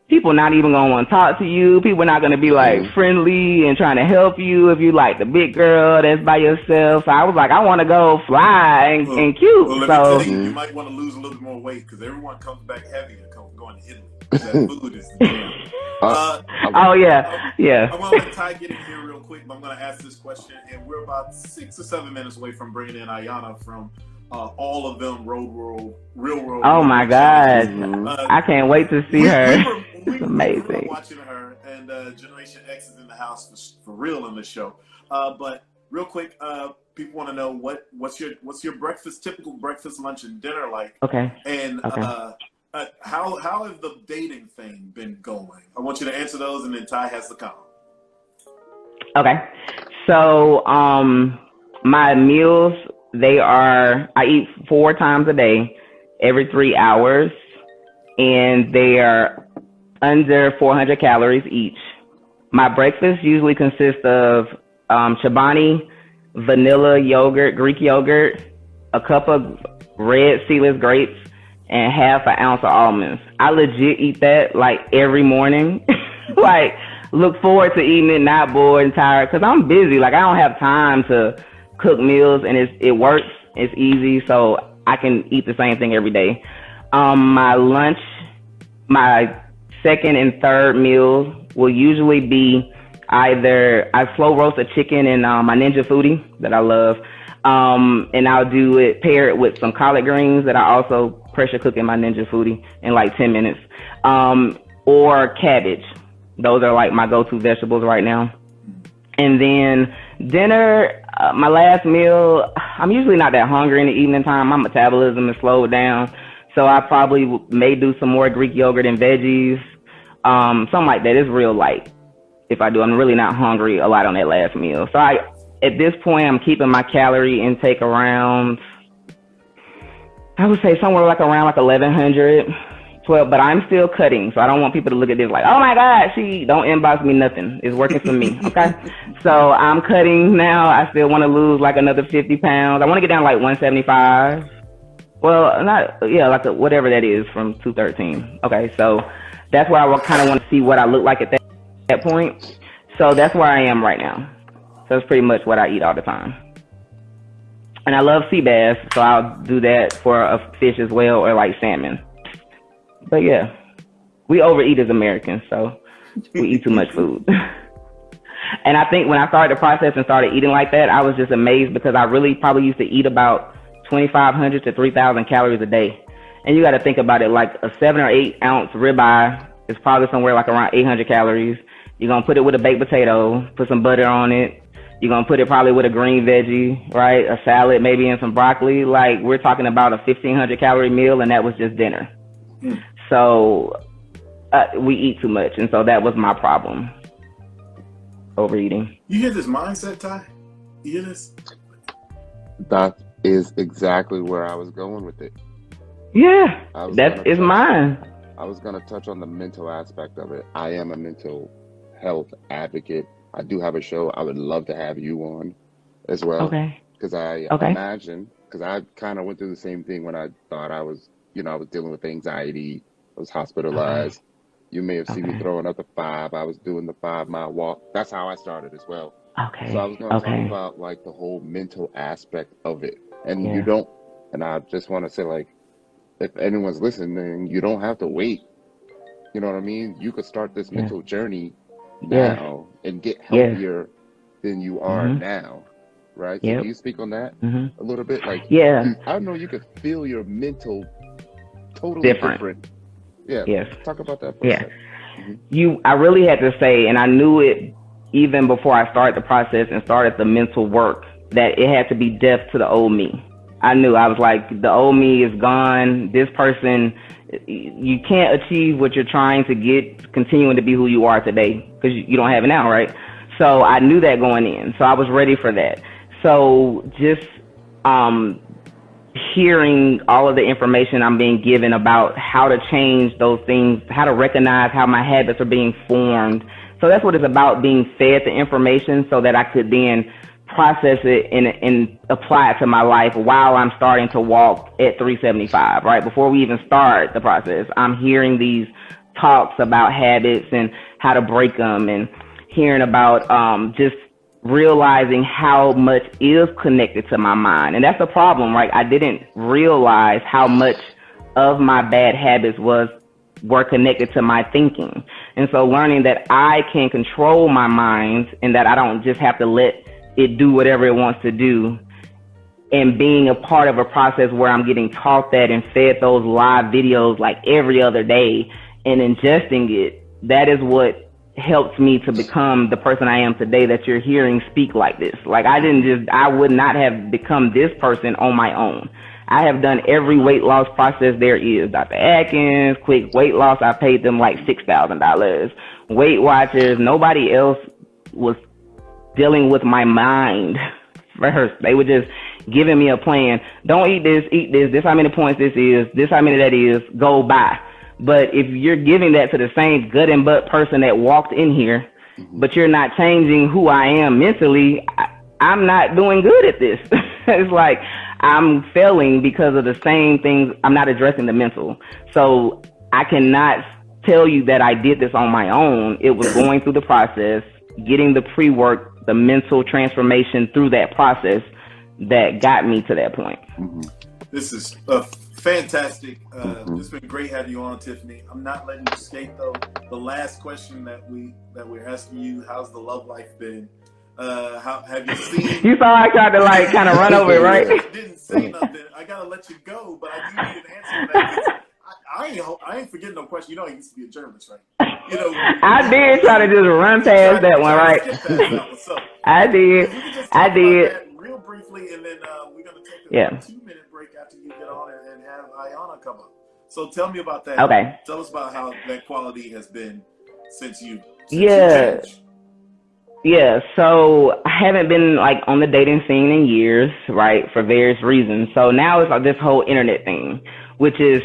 people not even going to want to talk to you. People not going to be like friendly and trying to help you if you like the big girl that's by yourself. So I was like, I want to go fly and cute. Well, let me tell you, you might want to lose a little bit more weight, because everyone comes back heavier going to Italy. That food is the jam. Oh yeah. I'm going to let Ty get in here real quick, but I'm going to ask this question, and we're about 6 or 7 minutes away from bringing in Ayana from All of Them Real World. Oh my God. I can't wait to see her. It's amazing. We were watching her, and Generation X is in the house for real in the show. But real quick, people want to know what's your breakfast, typical breakfast, lunch, and dinner like? Okay. And how has the dating thing been going? I want you to answer those, and then Ty has the comment. Okay. So my meals, I eat 4 times a day, every 3 hours, and they are under 400 calories each. My breakfast usually consists of Chobani, vanilla yogurt, Greek yogurt, a cup of red seedless grapes, and half an ounce of almonds. I legit eat that like every morning. Like, look forward to eating it, not bored and tired, because I'm busy. Like, I don't have time to cook meals, and it works. It's easy, so I can eat the same thing every day. My lunch, my second and third meals will usually be either I slow roast a chicken in my Ninja Foodie that I love, and I'll pair it with some collard greens that I also pressure cook in my Ninja Foodie in like 10 minutes, or cabbage. Those are like my go-to vegetables right now. And then dinner, my last meal, I'm usually not that hungry in the evening time. My metabolism is slowed down. So I probably may do some more Greek yogurt and veggies, something like that. It's real light if I do. I'm really not hungry a lot on that last meal. So at this point, I'm keeping my calorie intake around, I would say somewhere around 1,100. 12, but I'm still cutting, so I don't want people to look at this like, oh my God, don't inbox me nothing. It's working for me, okay? So I'm cutting now. I still want to lose like another 50 pounds. I want to get down to like 175. Well, whatever that is from 213. Okay, so that's where I kind of want to see what I look like at that point. So that's where I am right now. So it's pretty much what I eat all the time. And I love sea bass, so I'll do that for a fish as well, or like salmon. But yeah, we overeat as Americans, so we eat too much food. And I think when I started the process and started eating like that, I was just amazed, because I really probably used to eat about 2,500 to 3,000 calories a day. And you got to think about it, like a 7 or 8 ounce ribeye is probably somewhere like around 800 calories. You're going to put it with a baked potato, put some butter on it. You're going to put it probably with a green veggie, right? A salad, maybe, and some broccoli. Like, we're talking about a 1,500 calorie meal, and that was just dinner. So we eat too much, and so that was my problem, overeating. You hear this mindset, Ty? You hear this? That is exactly where I was going with it. Yeah, that is mine. I was going to touch on the mental aspect of it. I am a mental health advocate. I do have a show. I would love to have you on as well. Okay. Because I imagine, because I kind of went through the same thing when I thought I was dealing with anxiety. I was hospitalized. You may have seen me throwing up the 5. I was doing the 5-mile walk. That's how I started as well. Okay. So I was going to talk about like the whole mental aspect of it. And you don't, and I just want to say, like, if anyone's listening, you don't have to wait. You know what I mean? You could start this mental journey now and get healthier than you are now. right? So Yep. can you speak on that Mm-hmm. a little bit? Like, Yeah. I know you could feel your mental totally Different. different. Yeah. Yes. Talk about that for a Yeah. second. I really had to say, and I knew it even before I started the process and started the mental work, that it had to be death to the old me. I knew. I was like, the old me is gone. This person, you can't achieve what you're trying to get continuing to be who you are today, because you don't have it now, right? So I knew that going in. So I was ready for that. So just hearing all of the information I'm being given about how to change those things, how to recognize how my habits are being formed. So that's what it's about, being fed the information so that I could then process it and apply it to my life while I'm starting to walk at 375, right? Before we even start the process, I'm hearing these talks about habits and how to break them, and hearing about just realizing how much is connected to my mind. And that's the problem, right? I didn't realize how much of my bad habits were connected to my thinking. And so learning that I can control my mind and that I don't just have to let it do whatever it wants to do, and being a part of a process where I'm getting taught that and fed those live videos like every other day and ingesting it, that is what helped me to become the person I am today that you're hearing speak like this. Like I would not have become this person on my own. I have done every weight loss process there is. Dr. Atkins, quick weight loss, I paid them like $6,000. Weight Watchers, nobody else was dealing with my mind first. They were just giving me a plan. Don't eat this how many points this is, this how many that is, go buy. But if you're giving that to the same gut and butt person that walked in here, but you're not changing who I am mentally, I'm not doing good at this. It's like I'm failing because of the same things. I'm not addressing the mental. So I cannot tell you that I did this on my own. It was going through the process, getting the pre-work, the mental transformation through that process that got me to that point. This is fantastic. It's been great having you on, Tiffany. I'm not letting you skate though. The last question that we're asking you: how's the love life been? How have you seen? You saw I tried to like kind of run over it, right? I didn't say nothing. I gotta let you go, but I do need an answer to that. I ain't forgetting no question. You know, I used to be a journalist, right? You know, I did try to just run past that one, right? So, I did. I did. That real briefly, and then we're gonna take a 2-minute break after you get on and have Ayana come up. So tell me about that. Okay. Tell us about how that quality has been since you changed. Yeah, so I haven't been like on the dating scene in years, right, for various reasons. So now it's like this whole internet thing, which is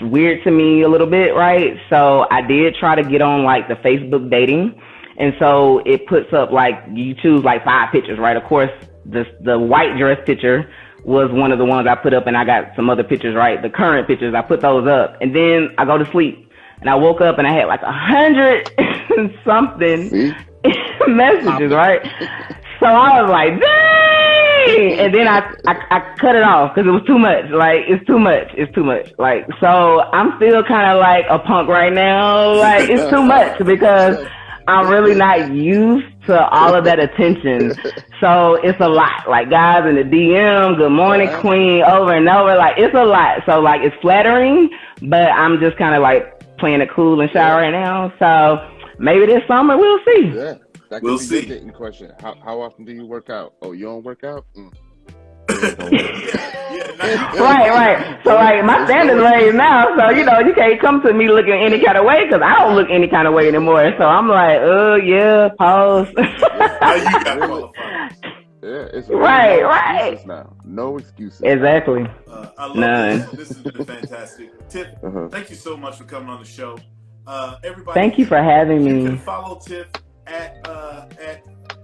weird to me a little bit, right? So I did try to get on like the Facebook dating, and so it puts up like you choose like 5 pictures, right? Of course, the white dress picture was one of the ones I put up, and I got some other pictures, right? The current pictures, I put those up, and then I go to sleep, and I woke up and I had like 100 and something messages, right? So I was like, dang! And then I cut it off because it was too much. Like, it's too much. Like, so I'm still kind of like a punk right now. Like, it's too much because I'm really not used to all of that attention. So it's a lot. Like, guys in the DM, good morning, queen, over and over. Like, it's a lot. So, like, it's flattering, but I'm just kind of like playing it cool and shy right now. So maybe this summer we'll see. Yeah, that we'll could be see. a dating question. How often do you work out? Oh, you don't work out? Right. So like my standards raised now, so you know you can't come to me looking any kind of way because I don't look any kind of way anymore. So I'm like, oh yeah, pause. Yeah, it's right. Excuses now. No excuses. Exactly. I love None. This has been fantastic. Tiff, thank you so much for coming on the show. Everybody, thank you for having me. You can follow Tiff at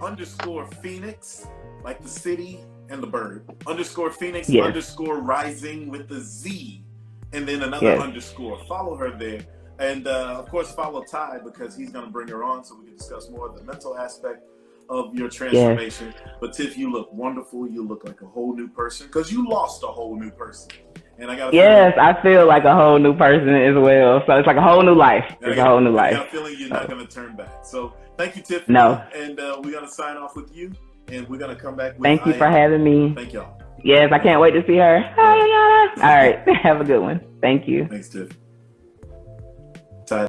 _Phoenix, like the city and the bird. _Phoenix _rising with the Z, and then another underscore. Follow her there, and of course follow Ty because he's going to bring her on so we can discuss more of the mental aspect of your transformation. But Tiff, you look wonderful. You look like a whole new person because you lost a whole new person. And I got I feel like a whole new person as well. So it's like a whole new life. It's a whole new life. I got a feeling you're not going to turn back. So thank you, Tiff. No. And we're going to sign off with you. and we're gonna come back with Thank you for having me. Thank y'all. Yes, I can't wait to see her. All right. Have a good one. Thank you. Thanks, Tiff. Ty.